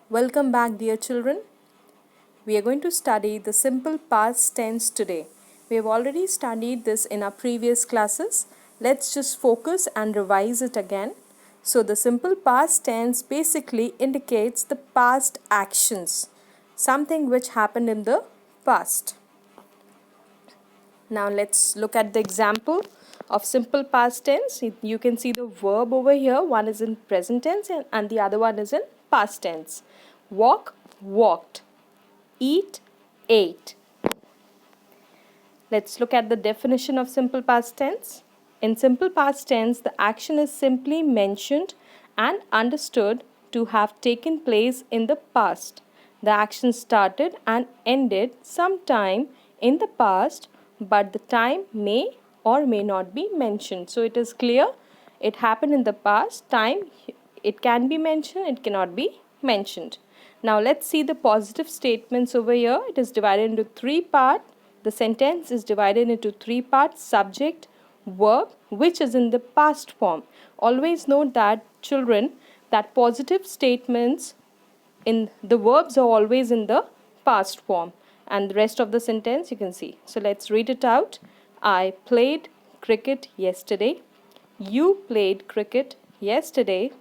Welcome back, dear children. We are going to study the simple past tense today. We have already studied this in our previous classes. Let's just focus and revise it again. So, the simple past tense basically indicates the past actions, something which happened in the past. Now, let's look at the example of simple past tense. You can see the verb over here. One is in present tense and the other one is in past tense. Walk, walked. Eat, ate. Let's look at the definition of simple past tense. In simple past tense, the action is simply mentioned and understood to have taken place in the past. The action started and ended sometime in the past, but the time may or may not be mentioned. So it is clear it happened in the past. Time, it can be mentioned, it cannot be mentioned. Now let's see the positive statements over here. It is divided into three parts. The sentence is divided into three parts: subject, verb, which is in the past form. Always note that, children, that positive statements in the verbs are always in the past form, and the rest of the sentence you can see. So let's read it out. I played cricket yesterday. You played cricket yesterday.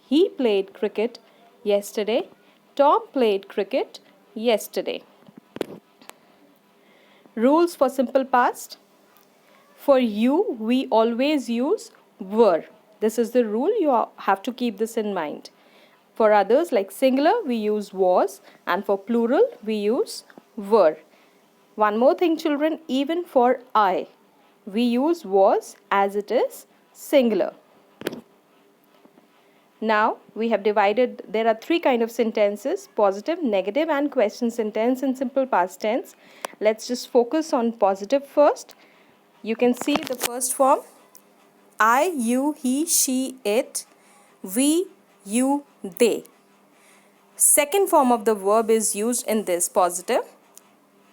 He played cricket yesterday. Tom played cricket yesterday. Rules for simple past. For you, we always use were. This is the rule. You have to keep this in mind. For others, like singular, we use was, and for plural, we use were. One more thing, children, even for I, we use was as it is singular. Now we have divided, there are three kinds of sentences: positive, negative and question sentence in simple past tense. Let's just focus on positive first. You can see the first form: I, you, he, she, it, we, you, they. Second form of the verb is used in this positive.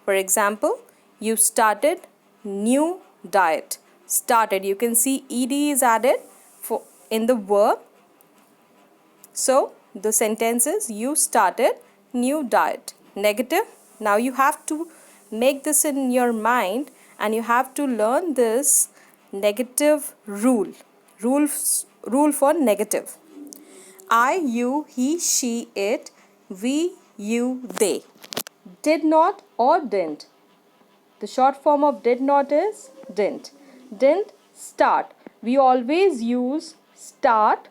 For example, you started new diet. Started, you can see ed is added in the verb. So the sentence is you started new diet. Negative, now you have to make this in your mind and you have to learn this negative rule for negative. I, you, he, she, it, we, you, they. Did not or didn't. The short form of did not is didn't. Didn't start. We always use start,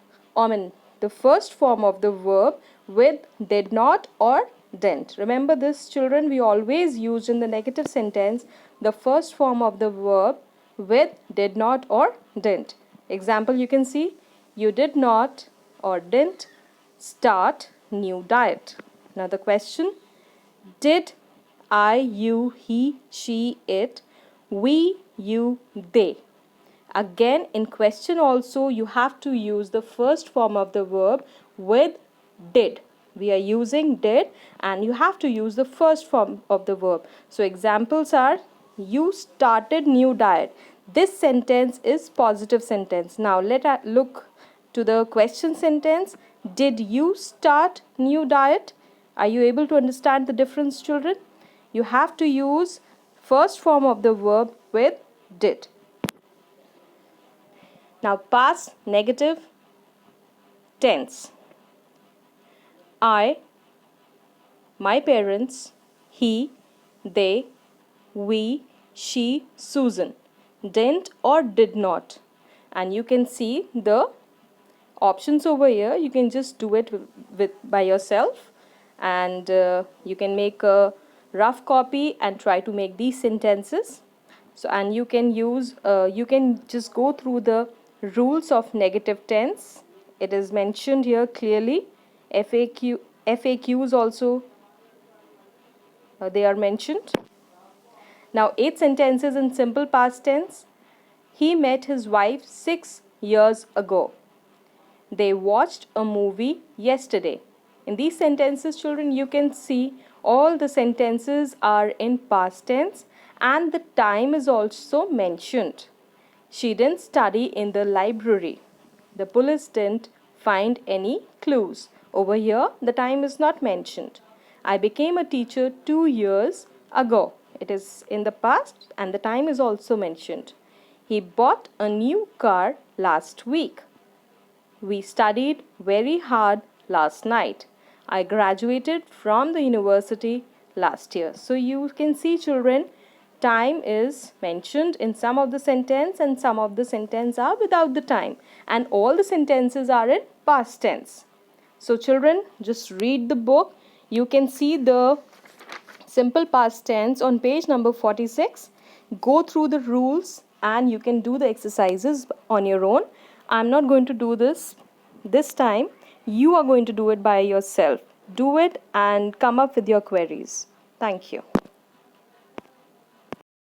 the first form of the verb, with did not or didn't. Remember this, children, we always use in the negative sentence the first form of the verb with did not or didn't. Example, you can see, you did not or didn't start new diet. Now the question: did I, you, he, she, it, we, you, they. Again, in question also, you have to use the first form of the verb with did. We are using did and you have to use the first form of the verb. So examples are, you started new diet. This sentence is positive sentence. Now let us look to the question sentence. Did you start new diet? Are you able to understand the difference, children? You have to use first form of the verb with did. Now past negative tense. I, my parents, he, they, we, she, Susan. Didn't or did not. And you can see the options over here. You can just do it by yourself, and you can make a rough copy and try to make these sentences. So, and you can use you can just go through the rules of negative tense. It is mentioned here clearly. FAQs also they are mentioned. Now 8 sentences in simple past tense. He met his wife 6 years ago. They watched a movie yesterday. In these sentences, children, you can see all the sentences are in past tense and the time is also mentioned. She didn't study in the library. The police didn't find any clues. Over here, the time is not mentioned. I became a teacher 2 years ago. It is in the past and the time is also mentioned. He bought a new car last week. We studied very hard last night. I graduated from the university last year. So you can see, children, time is mentioned in some of the sentence and some of the sentence are without the time, and all the sentences are in past tense. So children, just read the book. You can see the simple past tense on page number 46. Go through the rules and you can do the exercises on your own. I'm not going to do this time. You are going to do it by yourself. Do it and come up with your queries. Thank you.